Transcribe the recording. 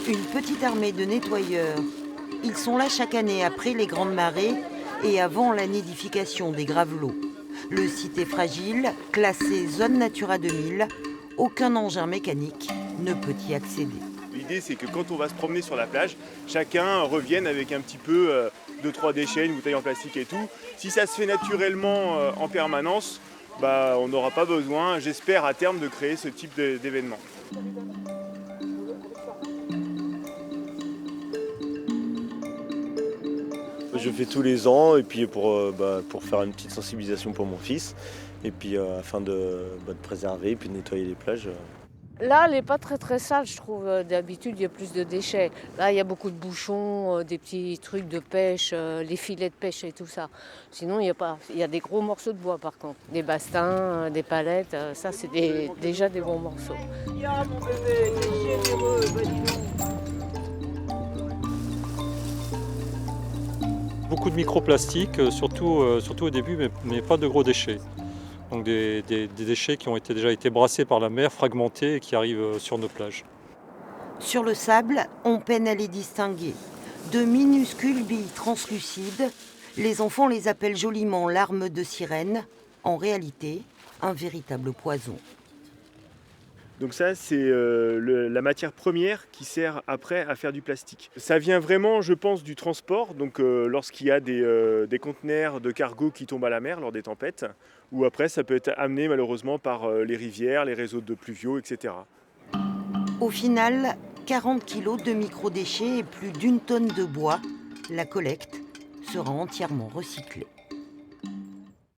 Une petite armée de nettoyeurs. Ils sont là chaque année après les grandes marées et avant la nidification des gravelots. Le site est fragile, classé zone Natura 2000. Aucun engin mécanique ne peut y accéder. L'idée, c'est que quand on va se promener sur la plage, chacun revienne avec un petit peu de 3 déchets, une bouteille en plastique et tout. Si ça se fait naturellement en permanence, on n'aura pas besoin, j'espère, à terme, de créer ce type d'événement. Je fais tous les ans et puis pour faire une petite sensibilisation pour mon fils et puis afin de préserver et puis de nettoyer les plages. Là, elle n'est pas très sale, je trouve. D'habitude, il y a plus de déchets. Là, il y a beaucoup de bouchons, des petits trucs de pêche, les filets de pêche et tout ça. Sinon, il y a pas. Il y a des gros morceaux de bois, par contre. Des bastins, des palettes, ça, c'est déjà des bons morceaux. Ya mon bébé, t'es généreux, dis donc. Beaucoup de microplastiques, surtout au début, mais pas de gros déchets. Donc des déchets qui ont déjà été brassés par la mer, fragmentés et qui arrivent sur nos plages. Sur le sable, on peine à les distinguer. De minuscules billes translucides, les enfants les appellent joliment larmes de sirène. En réalité, un véritable poison. Donc ça, c'est la matière première qui sert après à faire du plastique. Ça vient vraiment, je pense, du transport. Donc lorsqu'il y a des conteneurs de cargo qui tombent à la mer lors des tempêtes, ou après ça peut être amené malheureusement par les rivières, les réseaux de pluviaux, etc. Au final, 40 kilos de microdéchets et plus d'1 tonne de bois. La collecte sera entièrement recyclée.